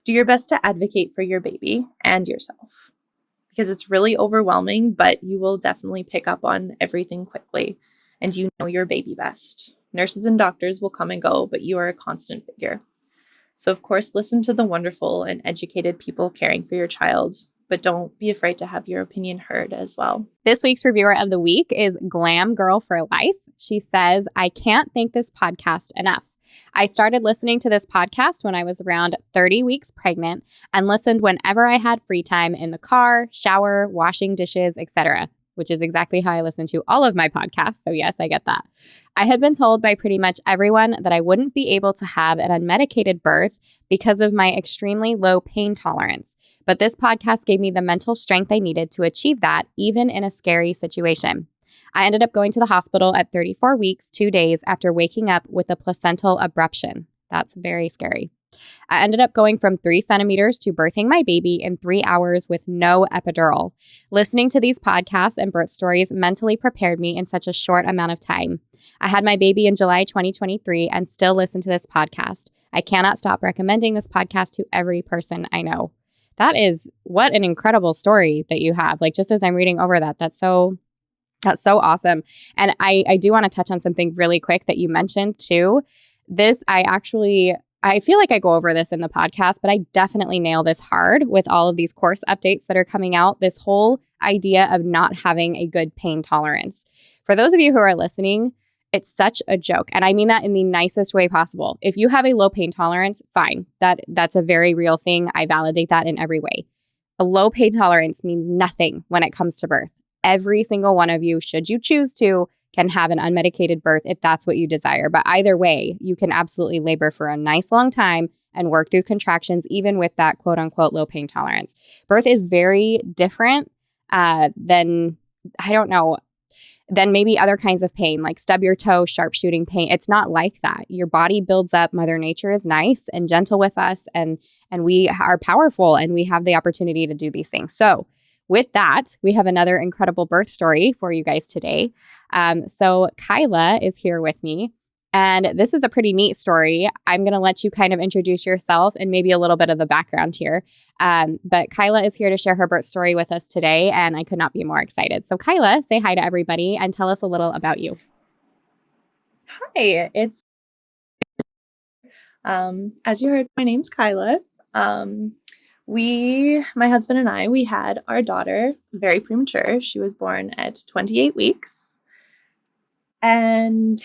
Do your best to advocate for your baby and yourself because it's really overwhelming, but you will definitely pick up on everything quickly and you know your baby best. Nurses and doctors will come and go, but you are a constant figure. So, of course, listen to the wonderful and educated people caring for your child, but don't be afraid to have your opinion heard as well. This week's reviewer of the week is Glam Girl for Life. She says, I can't thank this podcast enough. I started listening to this podcast when I was around 30 weeks pregnant and listened whenever I had free time in the car, shower, washing dishes, etc., which is exactly how I listen to all of my podcasts. So yes, I get that. I had been told by pretty much everyone that I wouldn't be able to have an unmedicated birth because of my extremely low pain tolerance. But this podcast gave me the mental strength I needed to achieve that, even in a scary situation. I ended up going to the hospital at 34 weeks, 2 days after waking up with a placental abruption. That's very scary. I ended up going from 3 centimeters to birthing my baby in 3 hours with no epidural. Listening to these podcasts and birth stories mentally prepared me in such a short amount of time. I had my baby in July 2023 and still listen to this podcast. I cannot stop recommending this podcast to every person I know. That is what an incredible story that you have. Like, just as I'm reading over that, that's so awesome. And I do want to touch on something really quick that you mentioned too. I feel like I go over this in the podcast, but I definitely nail this hard with all of these course updates that are coming out. This whole idea of not having a good pain tolerance. For those of you who are listening, it's such a joke. And I mean that in the nicest way possible. If you have a low pain tolerance, fine. That's a very real thing. I validate that in every way. A low pain tolerance means nothing when it comes to birth. Every single one of you, should you choose to, can have an unmedicated birth if that's what you desire. But either way, you can absolutely labor for a nice long time and work through contractions, even with that quote unquote low pain tolerance. Birth is very different than maybe other kinds of pain, like stub your toe, sharpshooting pain. It's not like that. Your body builds up. Mother Nature is nice and gentle with us, and we are powerful, and we have the opportunity to do these things. So with that, we have another incredible birth story for you guys today. So Kyla is here with me, and this is a pretty neat story. I'm going to let you kind of introduce yourself and maybe a little bit of the background here. But Kyla is here to share her birth story with us today, and I could not be more excited. So Kyla, say hi to everybody and tell us a little about you. Hi, it's as you heard, my name's Kyla. My husband and I, we had our daughter very premature. She was born at 28 weeks. And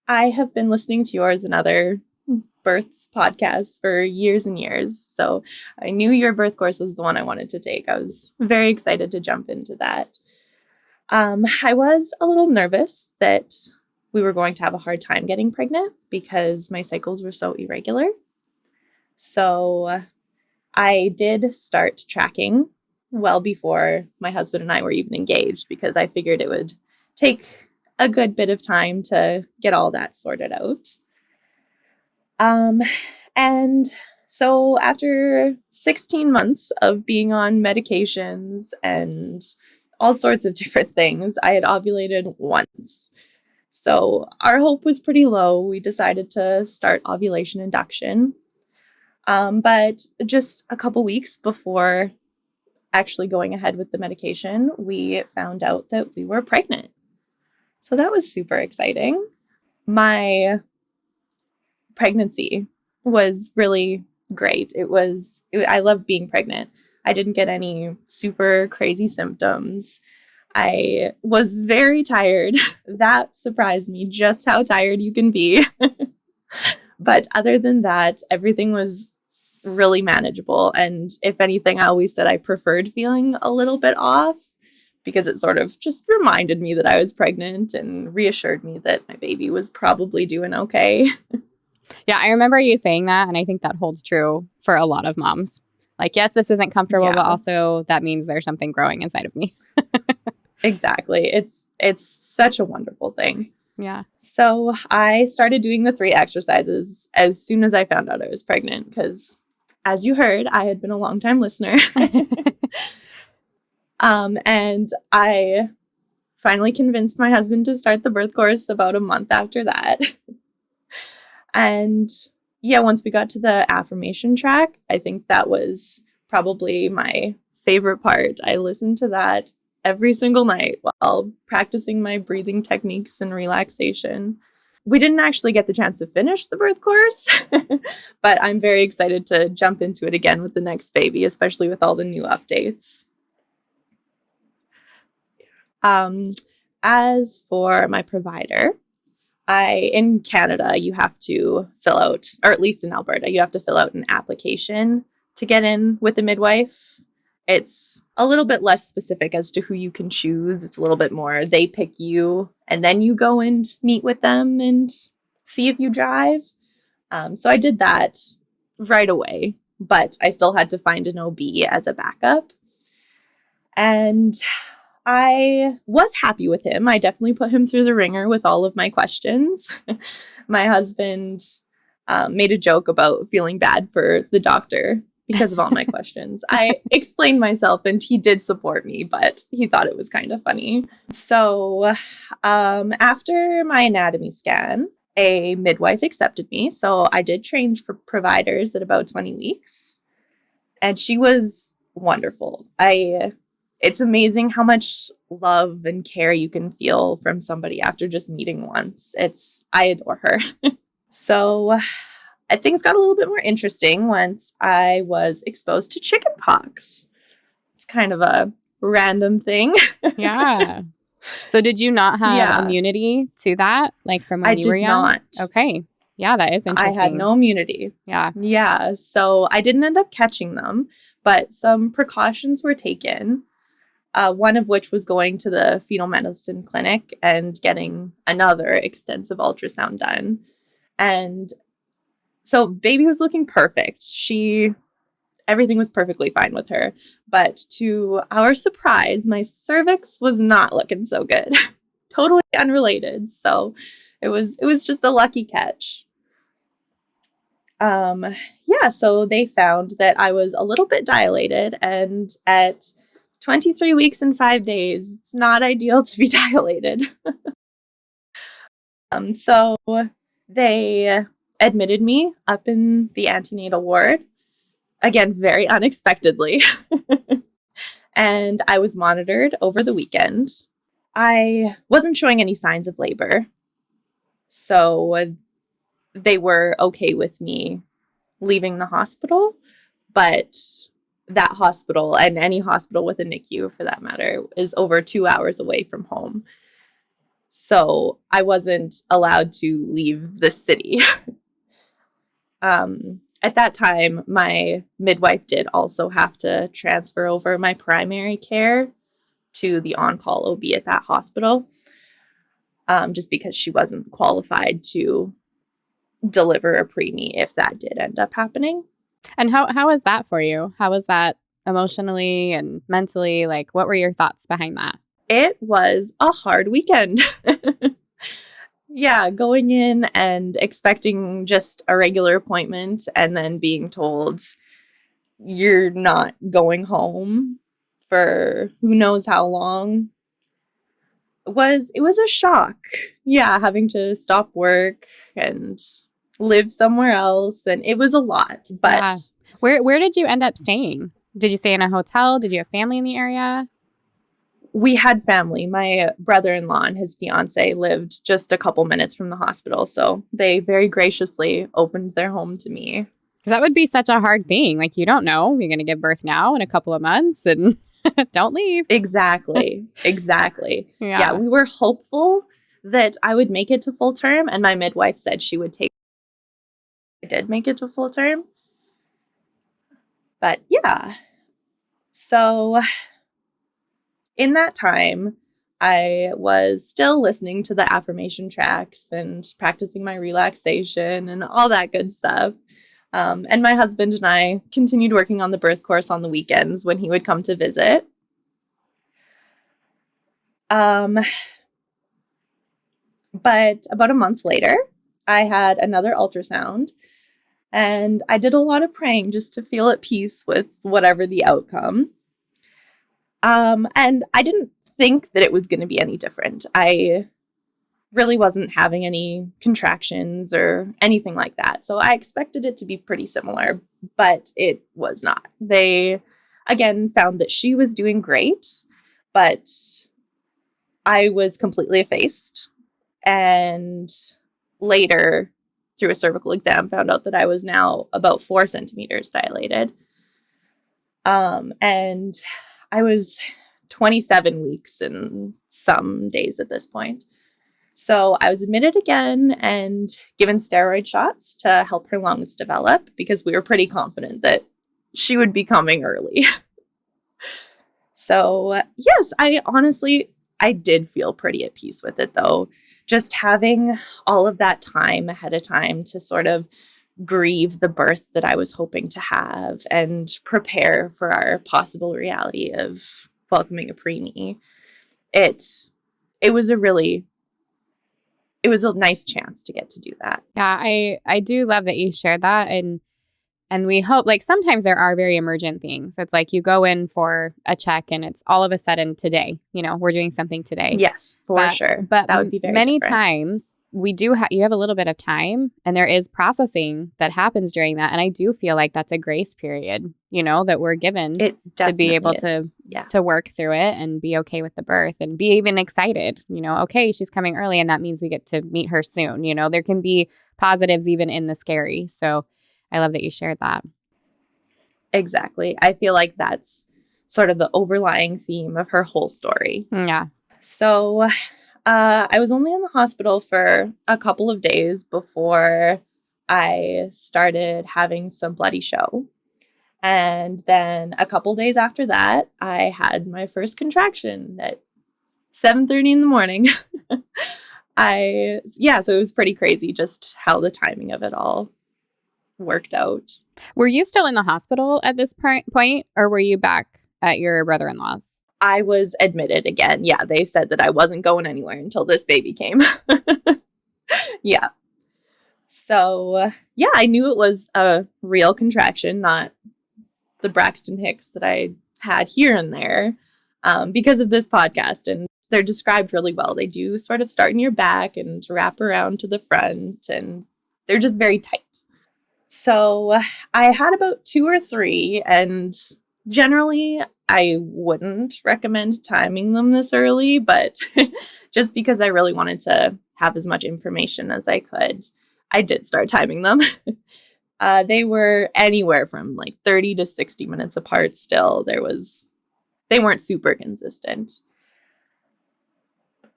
I have been listening to yours and other birth podcasts for years and years. So I knew your birth course was the one I wanted to take. I was very excited to jump into that. I was a little nervous that we were going to have a hard time getting pregnant because my cycles were so irregular. So I did start tracking well before my husband and I were even engaged because I figured it would take a good bit of time to get all that sorted out. And so after 16 months of being on medications and all sorts of different things, I had ovulated once. So our hope was pretty low. We decided to start ovulation induction. But just a couple weeks before actually going ahead with the medication, we found out that we were pregnant. So that was super exciting. My pregnancy was really great. I loved being pregnant. I didn't get any super crazy symptoms. I was very tired. That surprised me, just how tired you can be. But other than that, everything was really manageable. And if anything, I always said I preferred feeling a little bit off because it sort of just reminded me that I was pregnant and reassured me that my baby was probably doing okay. Yeah, I remember you saying that, and I think that holds true for a lot of moms. Like, yes, this isn't comfortable, but also that means there's something growing inside of me. Exactly. It's such a wonderful thing. Yeah. So I started doing the 3 exercises as soon as I found out I was pregnant because, as you heard, I had been a longtime listener. And I finally convinced my husband to start the birth course about a month after that. And yeah, once we got to the affirmation track, I think that was probably my favorite part. I listened to that every single night while practicing my breathing techniques and relaxation. We didn't actually get the chance to finish the birth course, but I'm very excited to jump into it again with the next baby, especially with all the new updates. As for my provider, in Canada, you have to fill out, or at least in Alberta, you have to fill out an application to get in with a midwife. It's a little bit less specific as to who you can choose. It's a little bit more, they pick you and then you go and meet with them and see if you drive. So I did that right away, but I still had to find an OB as a backup. And I was happy with him. I definitely put him through the ringer with all of my questions. My husband made a joke about feeling bad for the doctor because of all my questions. I explained myself and he did support me, but he thought it was kind of funny. So after my anatomy scan, a midwife accepted me. So I did train for providers at about 20 weeks. And she was wonderful. It's amazing how much love and care you can feel from somebody after just meeting once. I adore her. So things got a little bit more interesting once I was exposed to chickenpox. It's kind of a random thing. Yeah. So did you not have immunity to that, like from when you were young? I did not. Okay. Yeah, that is interesting. I had no immunity. Yeah. Yeah. So I didn't end up catching them, but some precautions were taken. One of which was going to the fetal medicine clinic and getting another extensive ultrasound done. And so baby was looking perfect. Everything was perfectly fine with her. But to our surprise, my cervix was not looking so good. Totally unrelated. So it was just a lucky catch. So they found that I was a little bit dilated, and at 23 weeks and 5 days, it's not ideal to be dilated. So they admitted me up in the antenatal ward, again, very unexpectedly. And I was monitored over the weekend. I wasn't showing any signs of labor, so they were okay with me leaving the hospital, but that hospital, and any hospital with a NICU for that matter, is over 2 hours away from home. So I wasn't allowed to leave the city. At that time, my midwife did also have to transfer over my primary care to the on-call OB at that hospital, just because she wasn't qualified to deliver a preemie if that did end up happening. And how was that for you? How was that emotionally and mentally? Like, what were your thoughts behind that? It was a hard weekend. Yeah, going in and expecting just a regular appointment and then being told you're not going home for who knows how long. It was a shock. Yeah, having to stop work and live somewhere else, and it was a lot. But yeah. Where did you end up staying? Did you stay in a hotel? Did you have family in the area? We had family. My brother-in-law and his fiance lived just a couple minutes from the hospital, so they very graciously opened their home to me. That would be such a hard thing. Like, you don't know. You're going to give birth now in a couple of months and don't leave. Exactly. Yeah, we were hopeful that I would make it to full term, and my midwife said she would take. I did make it to full term. But yeah. So in that time, I was still listening to the affirmation tracks and practicing my relaxation and all that good stuff. And my husband and I continued working on the birth course on the weekends when he would come to visit. But about a month later, I had another ultrasound, and I did a lot of praying just to feel at peace with whatever the outcome. And I didn't think that it was going to be any different. I really wasn't having any contractions or anything like that. So I expected it to be pretty similar, but it was not. They, again, found that she was doing great, but I was completely effaced. And later, through a cervical exam, found out that I was now about 4 centimeters dilated. And I was 27 weeks and some days at this point. So I was admitted again and given steroid shots to help her lungs develop because we were pretty confident that she would be coming early. So yes, I did feel pretty at peace with it though. Just having all of that time ahead of time to sort of grieve the birth that I was hoping to have and prepare for our possible reality of welcoming a preemie. It was a nice chance to get to do that. Yeah, I do love that you shared that. And we hope, like, sometimes there are very emergent things. It's like you go in for a check and it's all of a sudden today, we're doing something today. Yes, for sure. But that would be very many different. times we do you have a little bit of time and there is processing that happens during that. And I do feel like that's a grace period, that we're given to be able to work through it and be okay with the birth and be even excited, okay, she's coming early and that means we get to meet her soon. There can be positives even in the scary. So I love that you shared that. Exactly. I feel like that's sort of the overlying theme of her whole story. Yeah. So I was only in the hospital for a couple of days before I started having some bloody show. And then a couple days after that, I had my first contraction at 7:30 in the morning. So it was pretty crazy just how the timing of it all worked out. Were you still in the hospital at this point, or were you back at your brother-in-law's? I was admitted again. Yeah, they said that I wasn't going anywhere until this baby came. Yeah. So, yeah, I knew it was a real contraction, not the Braxton Hicks that I had here and there because of this podcast. And they're described really well. They do sort of start in your back and wrap around to the front, and they're just very tight. So I had about 2 or 3, and generally I wouldn't recommend timing them this early, but just because I really wanted to have as much information as I could, I did start timing them. They were anywhere from like 30 to 60 minutes apart still. They weren't super consistent.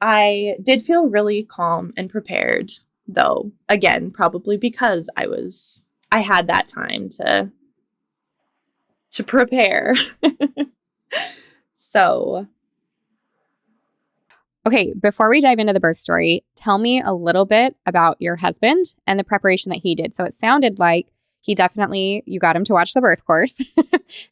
I did feel really calm and prepared, though, again, probably because I had that time to prepare. So. Okay, before we dive into the birth story, tell me a little bit about your husband and the preparation that he did. So it sounded like you got him to watch the birth course,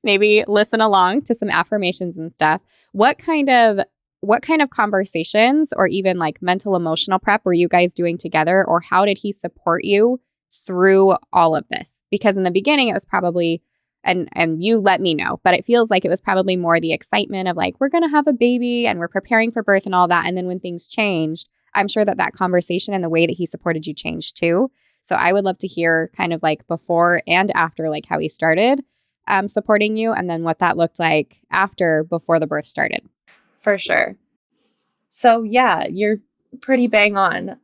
maybe listen along to some affirmations and stuff. What kind of conversations or even like mental emotional prep were you guys doing together, or how did he support you through all of this? Because in the beginning it was probably, and you let me know, but it feels like it was probably more the excitement of like, we're going to have a baby and we're preparing for birth and all that. And then when things changed, I'm sure that conversation and the way that he supported you changed too. So I would love to hear kind of like before and after, like how he started supporting you, and then what that looked like before the birth started. For sure. So yeah, you're pretty bang on.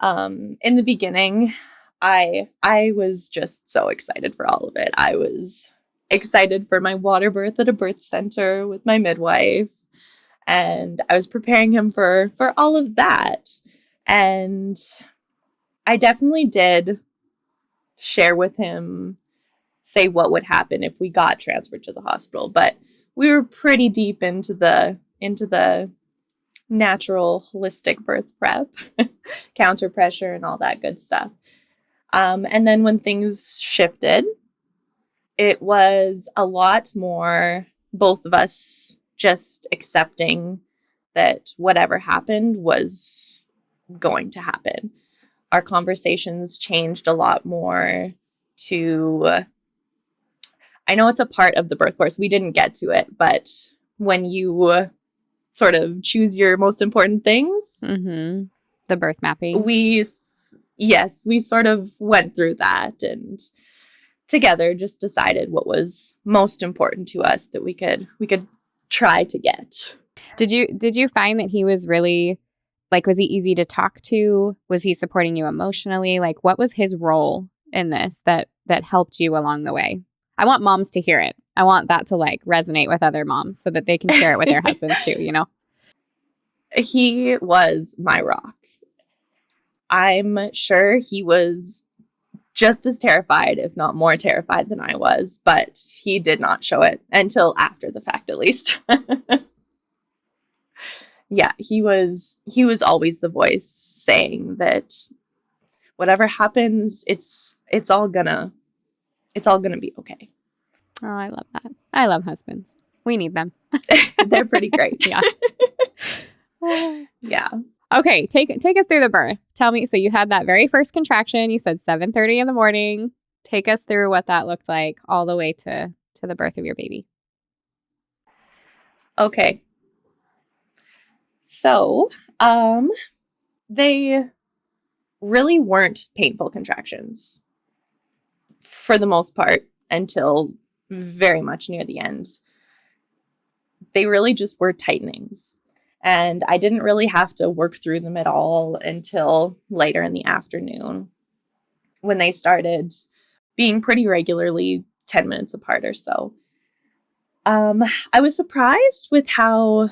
In the beginning, I was just so excited for all of it. I was excited for my water birth at a birth center with my midwife, and I was preparing him for all of that. And I definitely did share with him, say what would happen if we got transferred to the hospital, but we were pretty deep into the natural holistic birth prep, counter pressure and all that good stuff. And then when things shifted, it was a lot more both of us just accepting that whatever happened was going to happen. Our conversations changed a lot more to, I know it's a part of the birth course, we didn't get to it, but when you sort of choose your most important things. Mm-hmm. The birth mapping. Yes, we sort of went through that and together just decided what was most important to us that we could try to get. Did you find that he was really, like, was he easy to talk to? Was he supporting you emotionally? Like, what was his role in this that helped you along the way? I want moms to hear it. I want that to like resonate with other moms so that they can share it with their husbands too, you know? He was my rock. I'm sure he was just as terrified, if not more terrified than I was, but he did not show it until after the fact, at least. Yeah, he was always the voice saying that whatever happens, it's all gonna be okay. Oh, I love that. I love husbands. We need them. They're pretty great. Yeah. Yeah. Okay, take us through the birth. Tell me, so you had that very first contraction. You said 7:30 in the morning. Take us through what that looked like all the way to the birth of your baby. Okay. So, they really weren't painful contractions for the most part until very much near the end. They really just were tightenings. And I didn't really have to work through them at all until later in the afternoon when they started being pretty regularly 10 minutes apart or so. I was surprised with how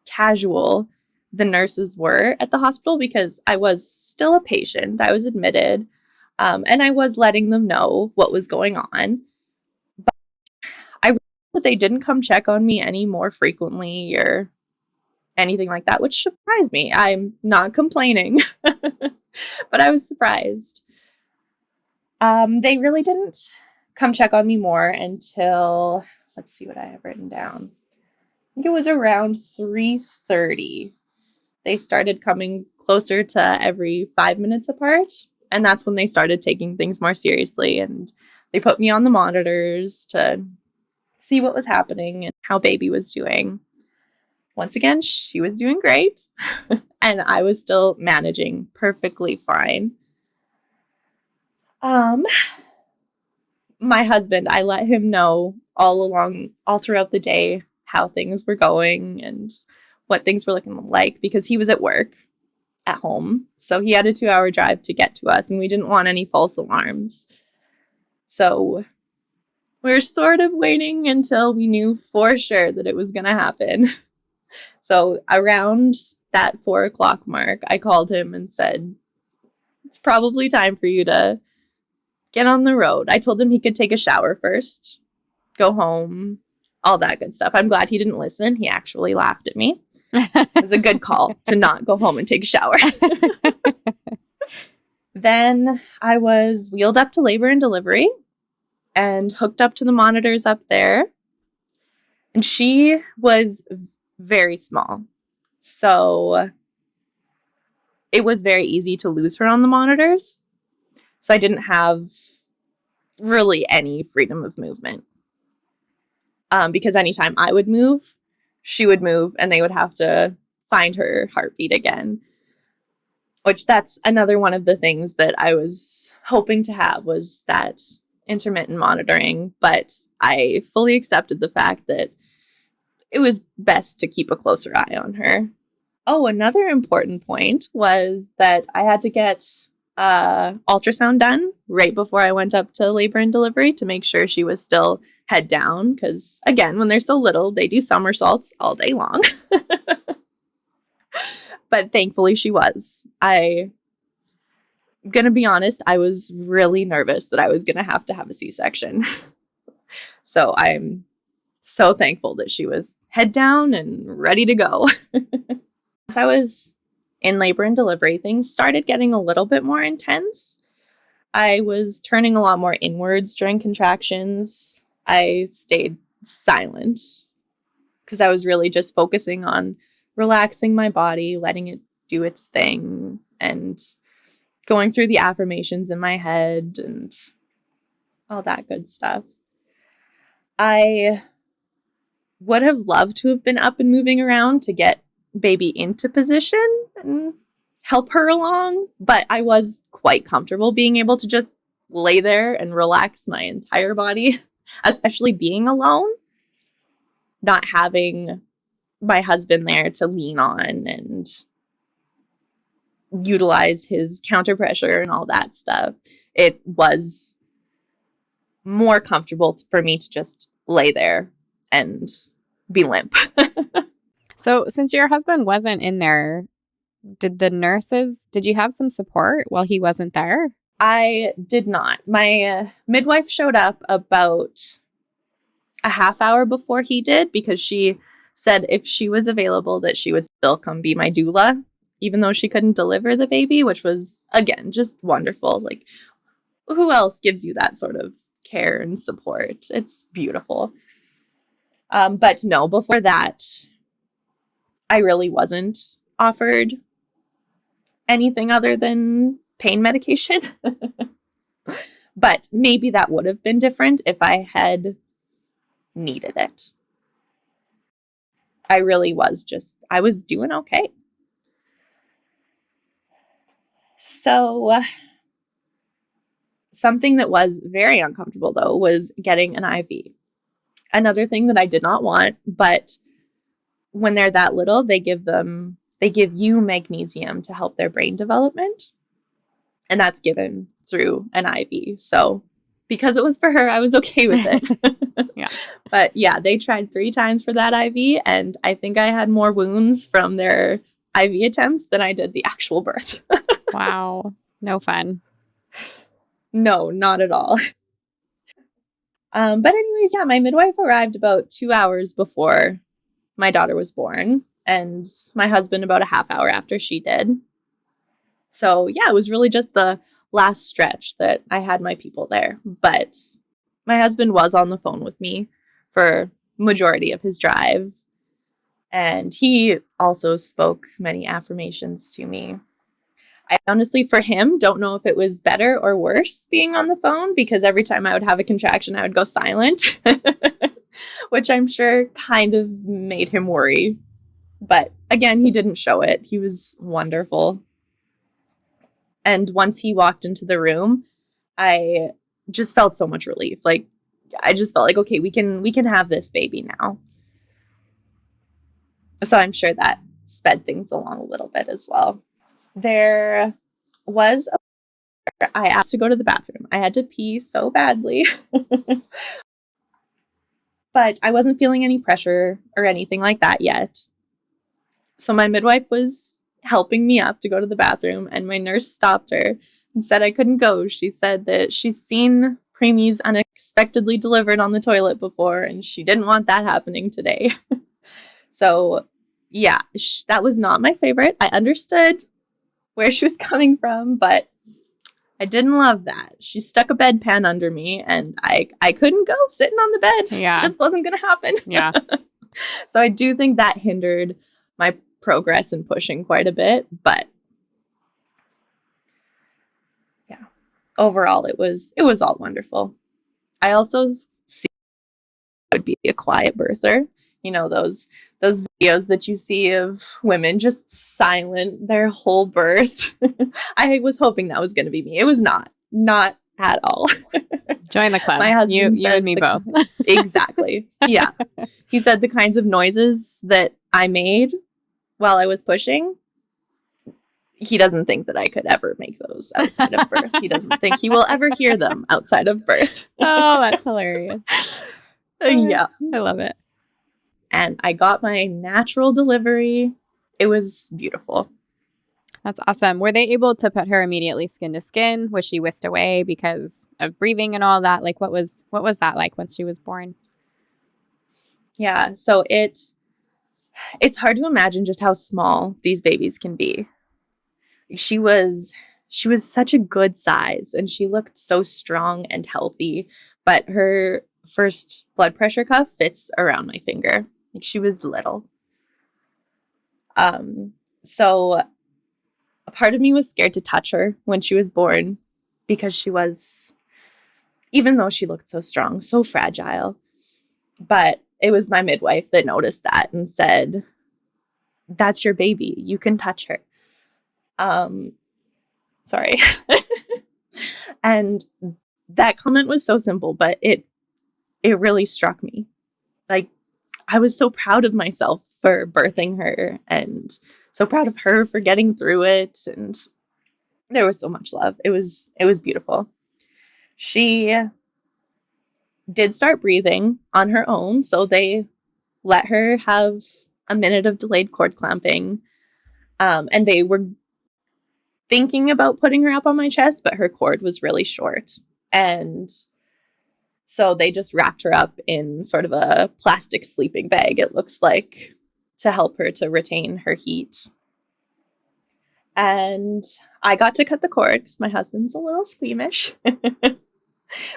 casual the nurses were at the hospital because I was still a patient. I was admitted, and I was letting them know what was going on. But I realized that they didn't come check on me any more frequently or anything like that, which surprised me. I'm not complaining, but I was surprised. They really didn't come check on me more until, let's see what I have written down. I think it was around 3:30. They started coming closer to every 5 minutes apart. And that's when they started taking things more seriously. And they put me on the monitors to see what was happening and how baby was doing. Once again, she was doing great. And I was still managing perfectly fine. My husband, I let him know all throughout the day how things were going and what things were looking like because he was at work at home. So he had a 2-hour drive to get to us and we didn't want any false alarms. So we were sort of waiting until we knew for sure that it was going to happen. So around that 4:00 mark, I called him and said, it's probably time for you to get on the road. I told him he could take a shower first, go home, all that good stuff. I'm glad he didn't listen. He actually laughed at me. It was a good call to not go home and take a shower. Then I was wheeled up to labor and delivery and hooked up to the monitors up there. And she was very small. So it was very easy to lose her on the monitors. So I didn't have really any freedom of movement. Because anytime I would move, she would move and they would have to find her heartbeat again. Which that's another one of the things that I was hoping to have was that intermittent monitoring. But I fully accepted the fact that it was best to keep a closer eye on her. Oh, another important point was that I had to get ultrasound done right before I went up to labor and delivery to make sure she was still head down. Because again, when they're so little, they do somersaults all day long. But thankfully she was. I'm gonna be honest, I was really nervous that I was gonna have to have a C-section. So I'm so thankful that she was head down and ready to go. Once I was in labor and delivery, things started getting a little bit more intense. I was turning a lot more inwards during contractions. I stayed silent because I was really just focusing on relaxing my body, letting it do its thing, and going through the affirmations in my head and all that good stuff. I would have loved to have been up and moving around to get baby into position help her along, but I was quite comfortable being able to just lay there and relax my entire body, especially being alone, not having my husband there to lean on and utilize his counter pressure and all that stuff. It was more comfortable for me to just lay there and be limp. So since your husband wasn't in there, did you have some support while he wasn't there? I did not. My midwife showed up about a half hour before he did because she said if she was available that she would still come be my doula, even though she couldn't deliver the baby, which was, again, just wonderful. Like, who else gives you that sort of care and support? It's beautiful. But no, before that, I really wasn't offered anything other than pain medication. But maybe that would have been different if I had needed it. I was doing okay. So something that was very uncomfortable, though, was getting an IV. Another thing that I did not want, but when they're that little, they give you magnesium to help their brain development. And that's given through an IV. So because it was for her, I was okay with it. Yeah. But yeah, they tried 3 times for that IV. And I think I had more wounds from their IV attempts than I did the actual birth. Wow. No fun. No, not at all. But anyways, yeah, my midwife arrived about 2 hours before my daughter was born, and my husband about a half hour after she did. So yeah, it was really just the last stretch that I had my people there. But my husband was on the phone with me for majority of his drive. And he also spoke many affirmations to me. I honestly, for him, don't know if it was better or worse being on the phone, because every time I would have a contraction, I would go silent, which I'm sure kind of made him worry. But again, he didn't show it. He was wonderful. And once he walked into the room, I just felt so much relief. Like, I just felt like, okay, we can have this baby now. So I'm sure that sped things along a little bit as well. There was I asked to go to the bathroom. I had to pee so badly. But I wasn't feeling any pressure or anything like that yet. So my midwife was helping me up to go to the bathroom, and my nurse stopped her and said I couldn't go. She said that she's seen preemies unexpectedly delivered on the toilet before, and she didn't want that happening today. So yeah, that was not my favorite. I understood where she was coming from, but I didn't love that. She stuck a bedpan under me, and I couldn't go sitting on the bed. Yeah. It just wasn't going to happen. Yeah. So I do think that hindered my progress in pushing quite a bit, but yeah, overall it was all wonderful. I also see it would be a quiet birther. You know, those videos that you see of women just silent their whole birth. I was hoping that was going to be me. It was not at all. Join the club. My husband you and me both. Exactly. Yeah. He said the kinds of noises that I made while I was pushing, he doesn't think that I could ever make those outside of birth. He doesn't think he will ever hear them outside of birth. Oh, that's hilarious. Yeah. I love it. And I got my natural delivery. It was beautiful. That's awesome. Were they able to put her immediately skin to skin? Was she whisked away because of breathing and all that? Like, what was that like once she was born? Yeah. So it's hard to imagine just how small these babies can be. She was such a good size, and she looked so strong and healthy, but her first blood pressure cuff fits around my finger. Like, she was little. So a part of me was scared to touch her when she was born, because she was, even though she looked so strong, so fragile. But it was my midwife that noticed that and said, "That's your baby. You can touch her." Sorry. And that comment was so simple, but it really struck me. Like, I was so proud of myself for birthing her and so proud of her for getting through it. And there was so much love. It was beautiful. She did start breathing on her own. So they let her have a minute of delayed cord clamping. And they were thinking about putting her up on my chest, but her cord was really short. And so they just wrapped her up in sort of a plastic sleeping bag, it looks like, to help her to retain her heat. And I got to cut the cord because my husband's a little squeamish,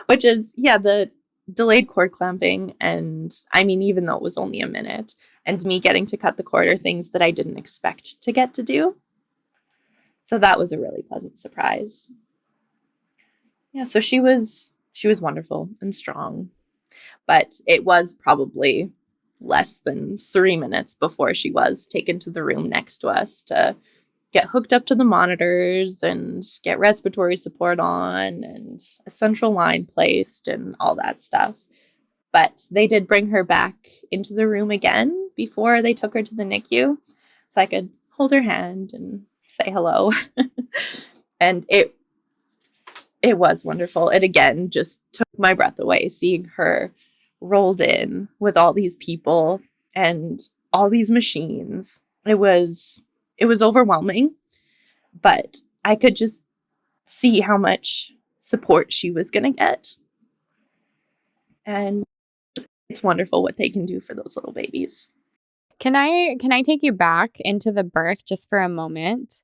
which is, the delayed cord clamping. And I mean, even though it was only a minute, and me getting to cut the cord are things that I didn't expect to get to do. So that was a really pleasant surprise. Yeah, so she was wonderful and strong. But it was probably less than 3 minutes before she was taken to the room next to us to get hooked up to the monitors and get respiratory support on and a central line placed and all that stuff. But they did bring her back into the room again before they took her to the NICU so I could hold her hand and say hello. And it was wonderful. It again just took my breath away seeing her rolled in with all these people and all these machines. It was overwhelming, but I could just see how much support she was going to get. And it's wonderful what they can do for those little babies. Can I take you back into the birth just for a moment?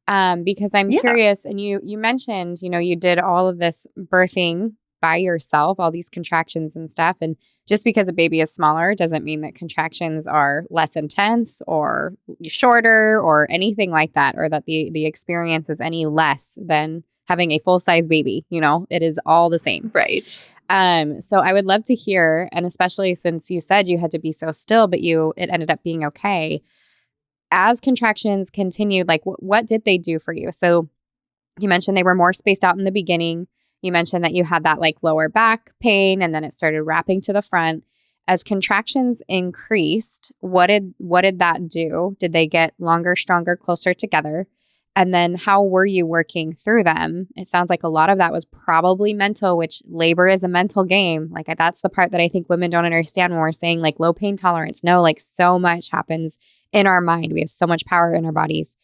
Because I'm curious, and you mentioned, you did all of this birthing by yourself, all these contractions and stuff. And just because a baby is smaller doesn't mean that contractions are less intense or shorter or anything like that, or that the experience is any less than having a full-size baby. It is all the same. Right. So I would love to hear, and especially since you said you had to be so still, but it ended up being okay. As contractions continued, like what did they do for you? So you mentioned they were more spaced out in the beginning. You mentioned that you had that like lower back pain and then it started wrapping to the front. As contractions increased, what did that do? Did they get longer, stronger, closer together? And then how were you working through them? It sounds like a lot of that was probably mental, which labor is a mental game. Like that's the part that I think women don't understand when we're saying like low pain tolerance. No, like so much happens in our mind. We have so much power in our bodies.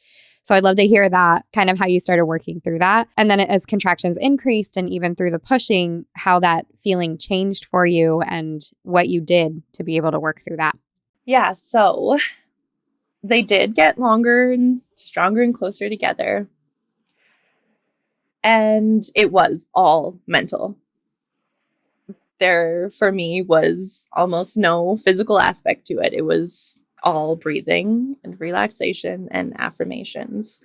So I'd love to hear that, kind of how you started working through that. And then as contractions increased and even through the pushing, how that feeling changed for you and what you did to be able to work through that. Yeah, so they did get longer and stronger and closer together. And it was all mental. There, for me, was almost no physical aspect to it. It was all breathing and relaxation and affirmations.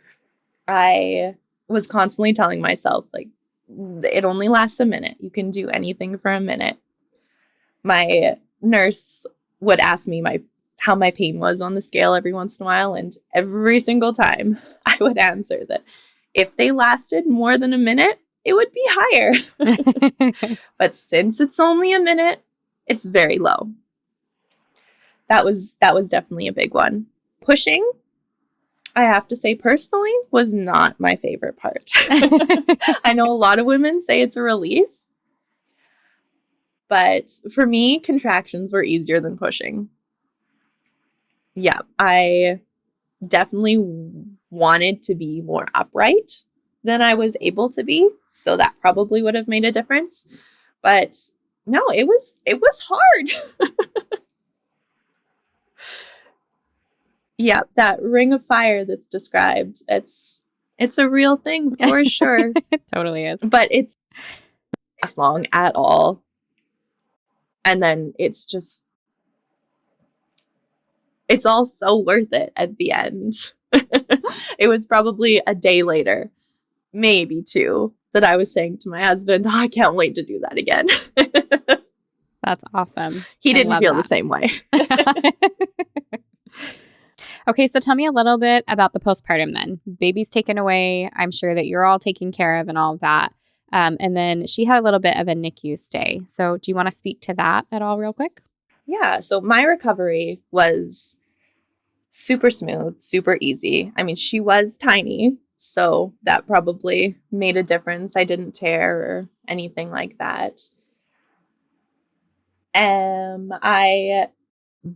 I was constantly telling myself, like, it only lasts a minute. You can do anything for a minute. My nurse would ask me how my pain was on the scale every once in a while, and every single time I would answer that if they lasted more than a minute, it would be higher. But since it's only a minute, it's very low. That was definitely a big one. Pushing, I have to say personally, was not my favorite part. I know a lot of women say it's a relief, but for me, contractions were easier than pushing. Yeah, I definitely wanted to be more upright than I was able to be, so that probably would have made a difference. But no, it was hard. Yeah, that ring of fire that's described, it's a real thing for sure. It totally is. But it's not as long at all. And then it's all so worth it at the end. It was probably a day later, maybe 2, that I was saying to my husband, I can't wait to do that again. That's awesome. He didn't feel the same way. Okay, so tell me a little bit about the postpartum then. Baby's taken away. I'm sure that you're all taken care of and all of that. And then she had a little bit of a NICU stay. So do you want to speak to that at all real quick? Yeah, so my recovery was super smooth, super easy. I mean, she was tiny, so that probably made a difference. I didn't tear or anything like that. I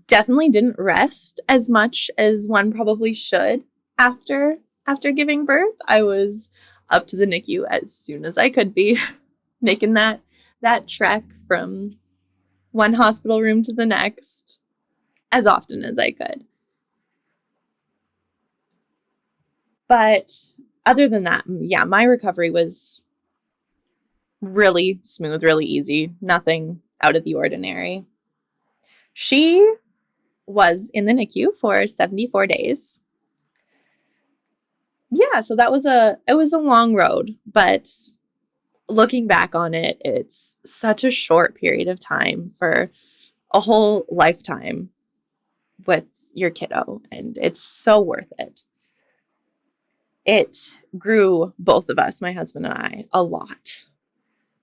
definitely didn't rest as much as one probably should after giving birth. I was up to the NICU as soon as I could be, making that trek from one hospital room to the next as often as I could. But other than that, yeah, my recovery was really smooth, really easy, nothing out of the ordinary. She was in the NICU for 74 days. Yeah, so it was a long road, but looking back on it, it's such a short period of time for a whole lifetime with your kiddo, and it's so worth it. It grew both of us, my husband and I, a lot.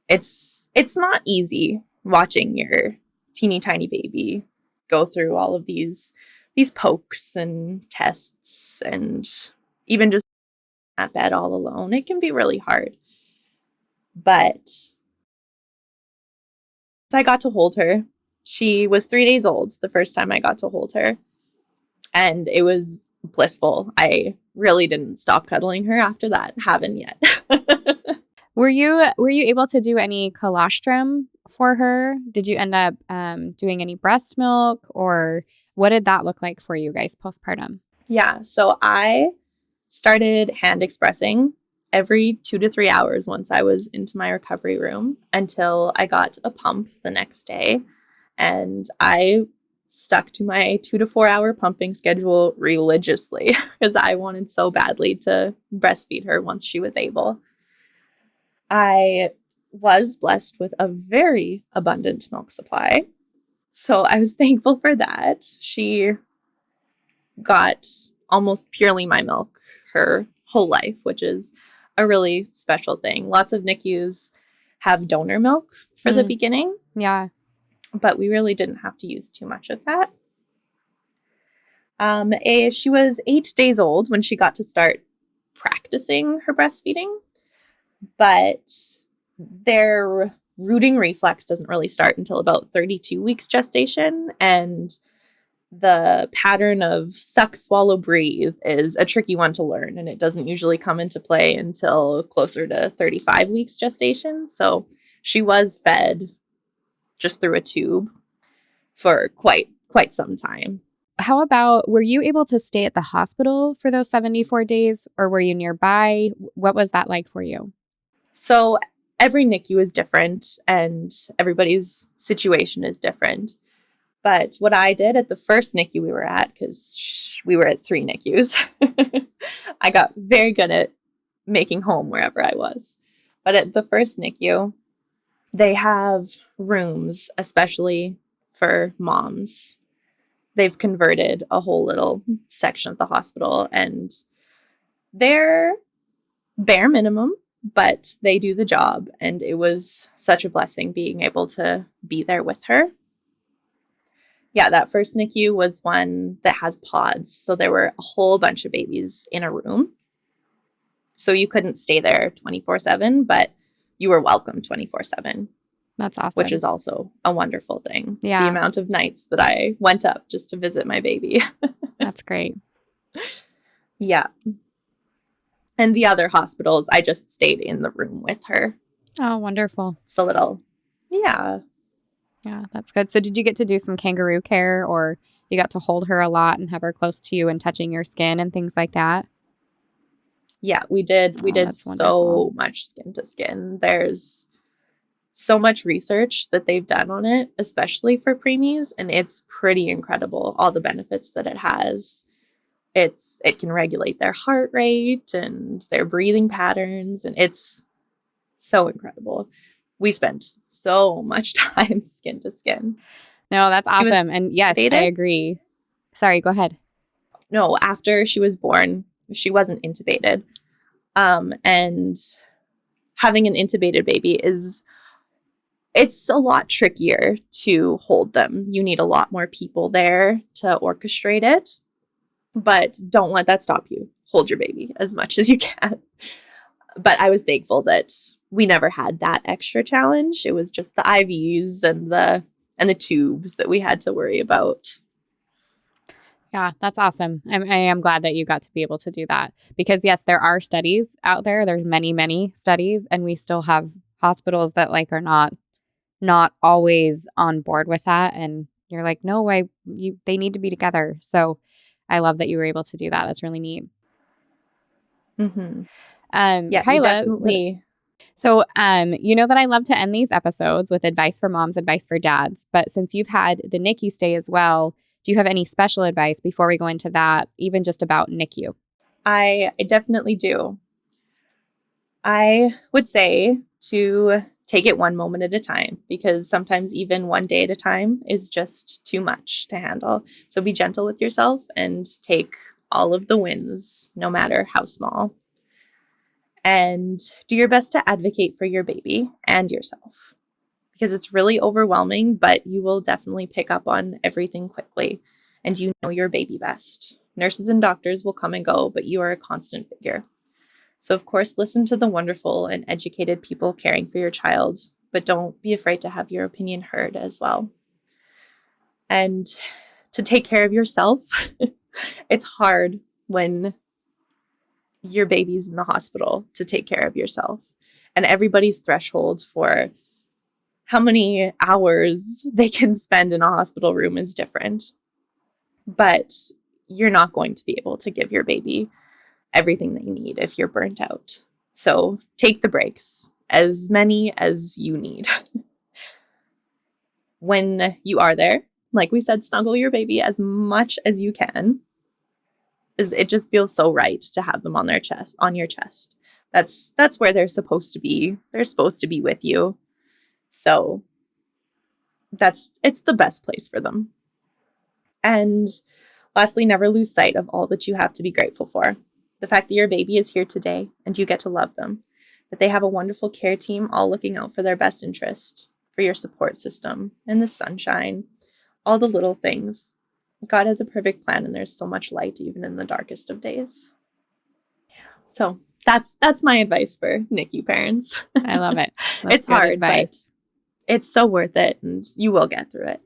It's not easy watching your teeny tiny baby go through all of these pokes and tests, and even just at bed all alone. It can be really hard. But I got to hold her. She was 3 days old the first time I got to hold her, and it was blissful. I really didn't stop cuddling her after that. Haven't yet. Were you able to do any colostrum for her? Did you end up doing any breast milk, or what did that look like for you guys postpartum? Yeah, so I started hand expressing every 2 to 3 hours once I was into my recovery room until I got a pump the next day. And I stuck to my 2 to 4 hour pumping schedule religiously because I wanted so badly to breastfeed her once she was able. I was blessed with a very abundant milk supply, so I was thankful for that. She got almost purely my milk her whole life, which is a really special thing. Lots of NICUs have donor milk for the beginning. Yeah. But we really didn't have to use too much of that. She was 8 days old when she got to start practicing her breastfeeding, but their rooting reflex doesn't really start until about 32 weeks gestation, and the pattern of suck, swallow, breathe is a tricky one to learn, and it doesn't usually come into play until closer to 35 weeks gestation. So she was fed just through a tube for quite some time. How about, were you able to stay at the hospital for those 74 days, or were you nearby? What was that like for you? So every NICU is different and everybody's situation is different. But what I did at the first NICU we were at, because we were at 3 NICUs, I got very good at making home wherever I was. But at the first NICU, they have rooms, especially for moms. They've converted a whole little section of the hospital, and they're bare minimum, but they do the job. And it was such a blessing being able to be there with her. Yeah, that first NICU was one that has pods. So there were a whole bunch of babies in a room. So you couldn't stay there 24/7, but you were welcome 24/7. That's awesome. Which is also a wonderful thing. Yeah. The amount of nights that I went up just to visit my baby. That's great. Yeah. And the other hospitals, I just stayed in the room with her. Oh, wonderful. It's a little, yeah. Yeah, that's good. So did you get to do some kangaroo care, or you got to hold her a lot and have her close to you and touching your skin and things like that? Yeah, we did. We did that's so wonderful. much skin to skin. There's so much research that they've done on it, especially for preemies, and it's pretty incredible, all the benefits that it has. It can regulate their heart rate and their breathing patterns, and it's so incredible. We spent so much time skin to skin. No, that's awesome. And yes, I agree. Sorry, go ahead. No, after she was born, she wasn't intubated. And having an intubated baby it's a lot trickier to hold them. You need a lot more people there to orchestrate it, but don't let that stop you. Hold your baby as much as you can. But I was thankful that we never had that extra challenge. It was just the IVs and the tubes that we had to worry about. Yeah, that's awesome. I am glad that you got to be able to do that because yes, there are studies out there. There's many, many studies, and we still have hospitals that like are not always on board with that. And you're like, no, they need to be together. So I love that you were able to do that. That's really neat. Mm-hmm. Kyla, you definitely. So, you know that I love to end these episodes with advice for moms, advice for dads. But since you've had the NICU stay as well, do you have any special advice before we go into that, even just about NICU? I definitely do. I would say to take it one moment at a time because sometimes even one day at a time is just too much to handle. So be gentle with yourself and take all of the wins, no matter how small. And do your best to advocate for your baby and yourself because it's really overwhelming, but you will definitely pick up on everything quickly and you know your baby best. Nurses and doctors will come and go, but you are a constant figure. So, of course, listen to the wonderful and educated people caring for your child, but don't be afraid to have your opinion heard as well. And to take care of yourself, it's hard when your baby's in the hospital to take care of yourself. And everybody's threshold for how many hours they can spend in a hospital room is different. But you're not going to be able to give your baby everything they need if you're burnt out. So take the breaks, as many as you need. When you are there, like we said, snuggle your baby as much as you can. It just feels so right to have them on your chest. That's where they're supposed to be. They're supposed to be with you. So it's the best place for them. And lastly, never lose sight of all that you have to be grateful for. The fact that your baby is here today and you get to love them, that they have a wonderful care team all looking out for their best interest, for your support system and the sunshine, all the little things. God has a perfect plan and there's so much light even in the darkest of days. So that's my advice for NICU parents. I love it. It's hard, advice. But it's so worth it and you will get through it.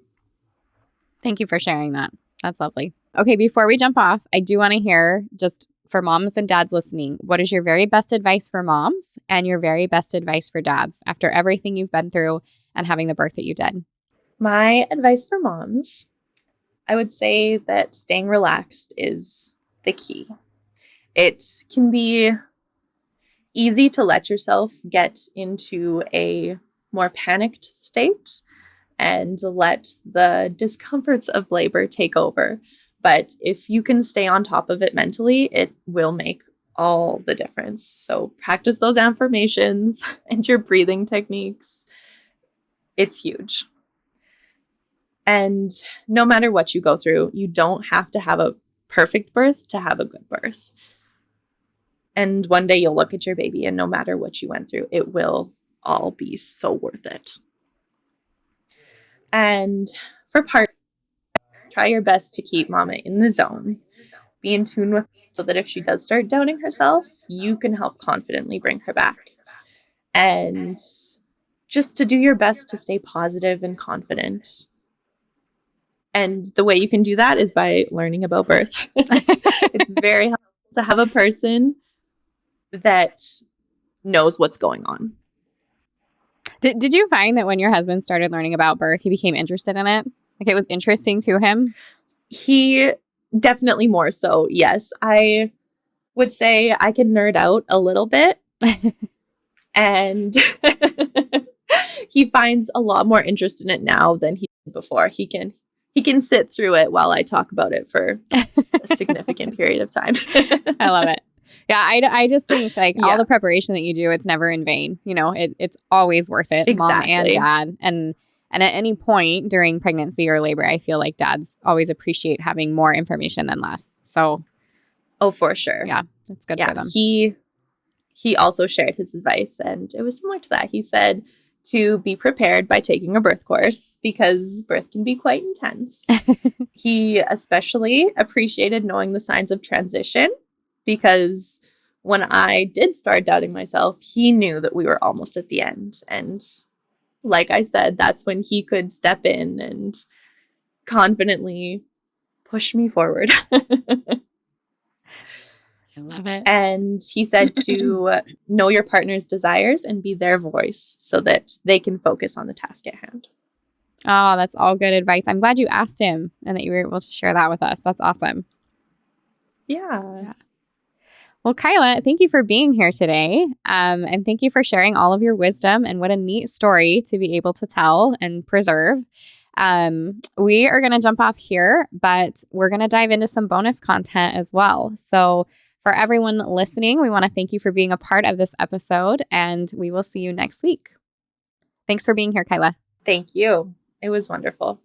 Thank you for sharing that. That's lovely. Okay, before we jump off, I do want to hear, just for moms and dads listening, what is your very best advice for moms and your very best advice for dads after everything you've been through and having the birth that you did? My advice for moms, I would say that staying relaxed is the key. It can be easy to let yourself get into a more panicked state and let the discomforts of labor take over. But if you can stay on top of it mentally, it will make all the difference. So practice those affirmations and your breathing techniques. It's huge. And no matter what you go through, you don't have to have a perfect birth to have a good birth. And one day you'll look at your baby and no matter what you went through, it will all be so worth it. And for part, try your best to keep mama in the zone. Be in tune with her so that if she does start doubting herself, you can help confidently bring her back. And just to do your best to stay positive and confident. And the way you can do that is by learning about birth. It's very helpful to have a person that knows what's going on. Did you find that when your husband started learning about birth, he became interested in it? Like it was interesting to him? He definitely more so, yes. I would say I can nerd out a little bit. And he finds a lot more interest in it now than he did before. He can sit through it while I talk about it for a significant period of time. I love it. Yeah, I just think all the preparation that you do, it's never in vain. You know, it's always worth it, exactly. Mom and dad. And And at any point during pregnancy or labor, I feel like dads always appreciate having more information than less. So, oh, for sure. yeah, it's good for them. He also shared his advice, and it was similar to that. He said to be prepared by taking a birth course because birth can be quite intense. He especially appreciated knowing the signs of transition because when I did start doubting myself, he knew that we were almost at the end. And like I said, that's when he could step in and confidently push me forward. I love it. And he said to know your partner's desires and be their voice so that they can focus on the task at hand. Oh, that's all good advice. I'm glad you asked him and that you were able to share that with us. That's awesome. Yeah. Well, Kyla, thank you for being here today. And thank you for sharing all of your wisdom, and what a neat story to be able to tell and preserve. We are going to jump off here, but we're going to dive into some bonus content as well. So for everyone listening, we want to thank you for being a part of this episode, and we will see you next week. Thanks for being here, Kyla. Thank you. It was wonderful.